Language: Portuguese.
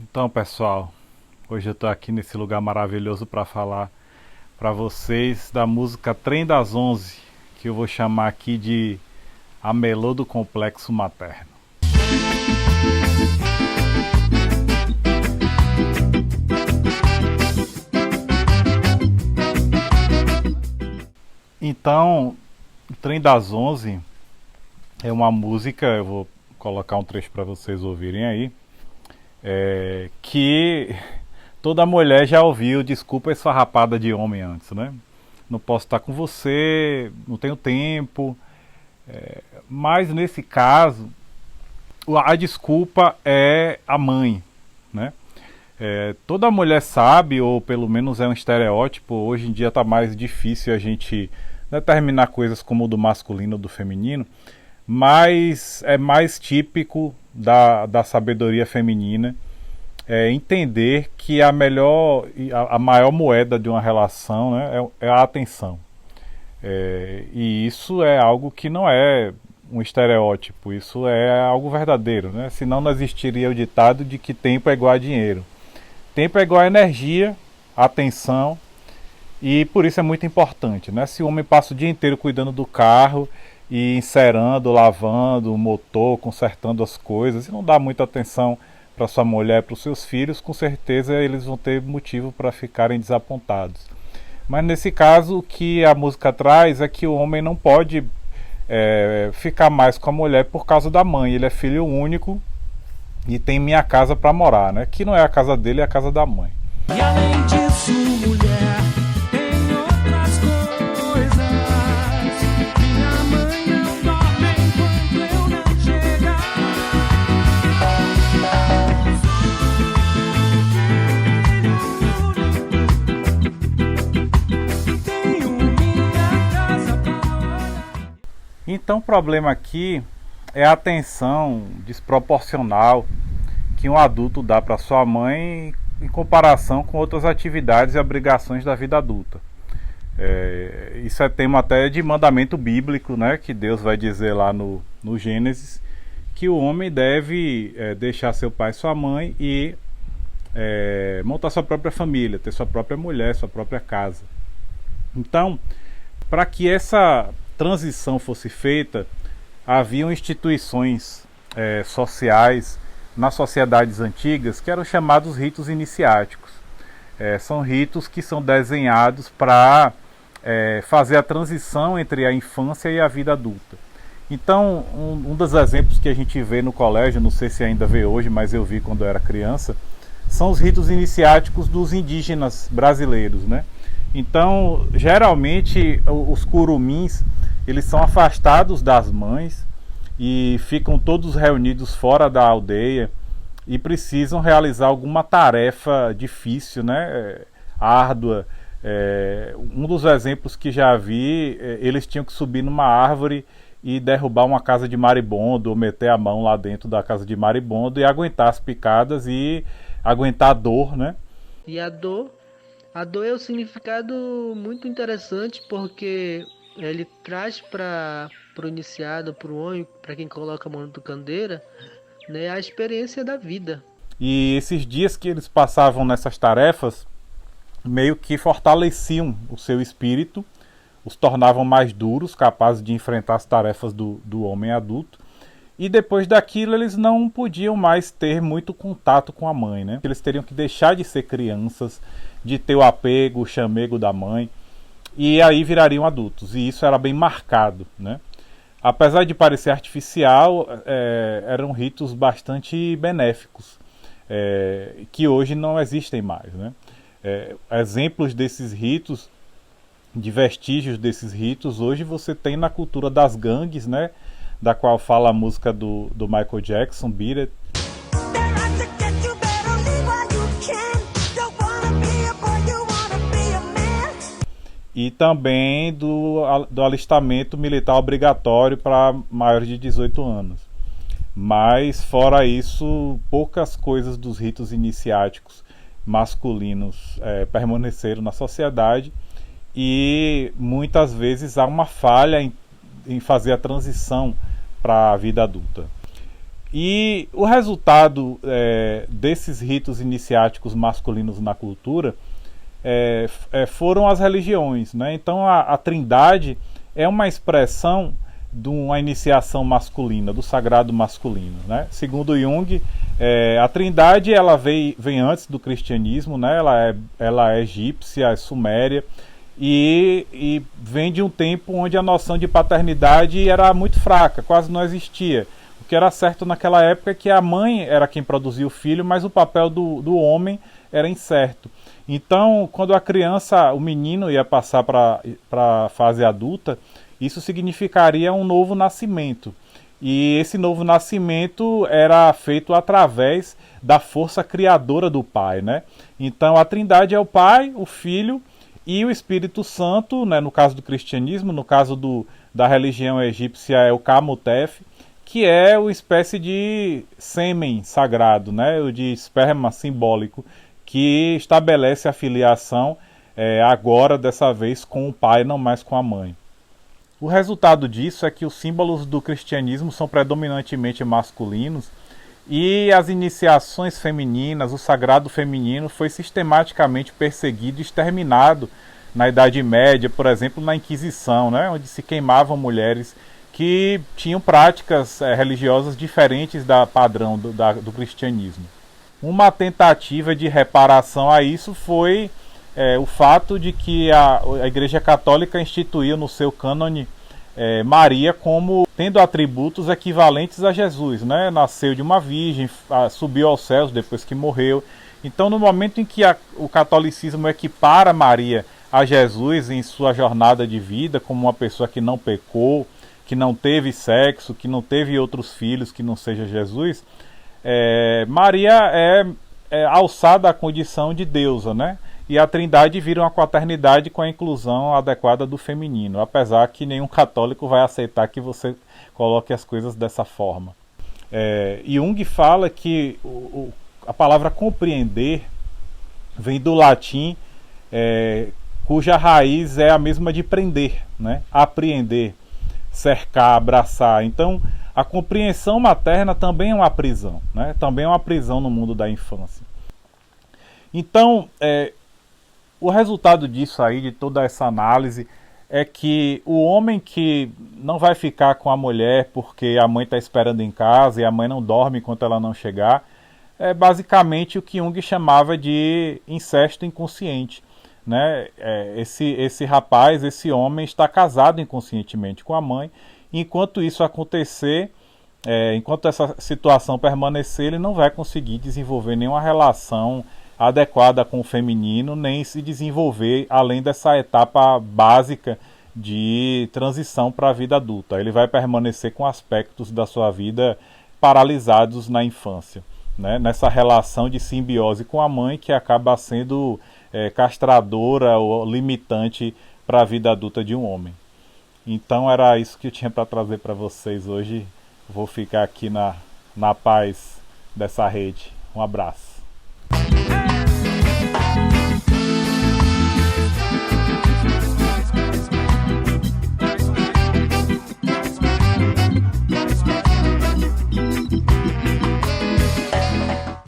Então, pessoal, hoje eu estou aqui nesse lugar maravilhoso para falar para vocês da música Trem das Onze, que eu vou chamar aqui de A Melô do Complexo Materno. Então, o Trem das Onze é uma música, eu vou colocar um trecho para vocês ouvirem aí, que toda mulher já ouviu desculpa esfarrapada de homem antes, né? Não posso estar com você, não tenho tempo. Mas nesse caso, a desculpa é a mãe, né? Toda mulher sabe, ou pelo menos é um estereótipo, hoje em dia está mais difícil a gente determinar coisas como o do masculino ou do feminino, mas é mais típico da sabedoria feminina entender que a maior moeda de uma relação, né, é a atenção. E isso é algo que não é um estereótipo, isso é algo verdadeiro, né? Senão não existiria o ditado de que tempo é igual a dinheiro. Tempo é igual a energia, atenção, e por isso é muito importante, né? Se o homem passa o dia inteiro cuidando do carro e encerando, lavando o motor, consertando as coisas, e não dá muita atenção para sua mulher, para os seus filhos, com certeza eles vão ter motivo para ficarem desapontados. Mas nesse caso, o que a música traz é que o homem não pode ficar mais com a mulher por causa da mãe. Ele é filho único e tem minha casa para morar, né? Que não é a casa dele, é a casa da mãe. E além disso, mulher, tem outras coisas. Minha mãe não dorme enquanto eu não chegar. Tenho minha casa pra olhar. Então o problema aqui é a atenção desproporcional que um adulto dá para sua mãe em comparação com outras atividades e obrigações da vida adulta. Isso é tema até de mandamento bíblico, né, que Deus vai dizer lá no Gênesis, que o homem deve deixar seu pai e sua mãe e montar sua própria família, ter sua própria mulher, sua própria casa. Então, para que essa transição fosse feita, haviam instituições sociais nas sociedades antigas que eram chamados ritos iniciáticos. São ritos que são desenhados para fazer a transição entre a infância e a vida adulta. Então, um dos exemplos que a gente vê no colégio, não sei se ainda vê hoje, mas eu vi quando eu era criança, são os ritos iniciáticos dos indígenas brasileiros, né? Então, geralmente, os curumins, eles são afastados das mães e ficam todos reunidos fora da aldeia e precisam realizar alguma tarefa difícil, né? Árdua. Um dos exemplos que já vi, eles tinham que subir numa árvore e derrubar uma casa de marimbondo, ou meter a mão lá dentro da casa de marimbondo e aguentar as picadas e aguentar a dor, né? E a dor é um significado muito interessante porque ele traz para o iniciado, para o homem, para quem coloca a mão na candeira, né, a experiência da vida. E esses dias que eles passavam nessas tarefas meio que fortaleciam o seu espírito, os tornavam mais duros, capazes de enfrentar as tarefas do homem adulto. E depois daquilo eles não podiam mais ter muito contato com a mãe, né? Eles teriam que deixar de ser crianças, de ter o apego, o chamego da mãe, e aí virariam adultos. E isso era bem marcado, né? Apesar de parecer artificial, eram ritos bastante benéficos, que hoje não existem mais, né? Exemplos desses ritos, de vestígios desses ritos, hoje você tem na cultura das gangues, né? Da qual fala a música do Michael Jackson, Beat It. E também do alistamento militar obrigatório para maiores de 18 anos. Mas, fora isso, poucas coisas dos ritos iniciáticos masculinos permaneceram na sociedade e muitas vezes há uma falha em fazer a transição para a vida adulta. E o resultado desses ritos iniciáticos masculinos na cultura foram as religiões, né? Então a Trindade é uma expressão de uma iniciação masculina, do sagrado masculino, né? Segundo Jung, a Trindade ela vem antes do cristianismo, né? Ela é egípcia, é suméria, e vem de um tempo onde a noção de paternidade era muito fraca, quase não existia. O que era certo naquela época é que a mãe era quem produzia o filho, mas o papel do homem era incerto. Então, quando a criança, o menino ia passar para a fase adulta, isso significaria um novo nascimento. E esse novo nascimento era feito através da força criadora do Pai, né? Então a Trindade é o Pai, o Filho e o Espírito Santo, né? No caso do cristianismo, no caso da religião egípcia é o Kamutef, que é uma espécie de sêmen sagrado, né? O de esperma simbólico, que estabelece a filiação agora, dessa vez, com o pai, não mais com a mãe. O resultado disso é que os símbolos do cristianismo são predominantemente masculinos e as iniciações femininas, o sagrado feminino, foi sistematicamente perseguido e exterminado na Idade Média, por exemplo, na Inquisição, né? Onde se queimavam mulheres que tinham práticas religiosas diferentes da padrão do cristianismo. Uma tentativa de reparação a isso foi o fato de que a Igreja Católica instituiu no seu cânone Maria como tendo atributos equivalentes a Jesus, né? Nasceu de uma virgem, subiu aos céus depois que morreu. Então, no momento em que o catolicismo equipara Maria a Jesus em sua jornada de vida, como uma pessoa que não pecou, que não teve sexo, que não teve outros filhos que não seja Jesus, Maria é alçada à condição de deusa, né? E a Trindade vira uma quaternidade com a inclusão adequada do feminino, apesar que nenhum católico vai aceitar que você coloque as coisas dessa forma. Jung fala que a palavra compreender vem do latim, cuja raiz é a mesma de prender, né? Apreender, cercar, abraçar. Então, a compreensão materna também é uma prisão, né? Também é uma prisão no mundo da infância. Então, o resultado disso aí, de toda essa análise, é que o homem que não vai ficar com a mulher porque a mãe está esperando em casa e a mãe não dorme enquanto ela não chegar, é basicamente o que Jung chamava de incesto inconsciente, né? Esse rapaz, esse homem, está casado inconscientemente com a mãe. Enquanto isso acontecer, enquanto essa situação permanecer, ele não vai conseguir desenvolver nenhuma relação adequada com o feminino, nem se desenvolver além dessa etapa básica de transição para a vida adulta. Ele vai permanecer com aspectos da sua vida paralisados na infância, né? Nessa relação de simbiose com a mãe, que acaba sendo castradora ou limitante para a vida adulta de um homem. Então era isso que eu tinha para trazer para vocês hoje. Vou ficar aqui na paz dessa rede. Um abraço.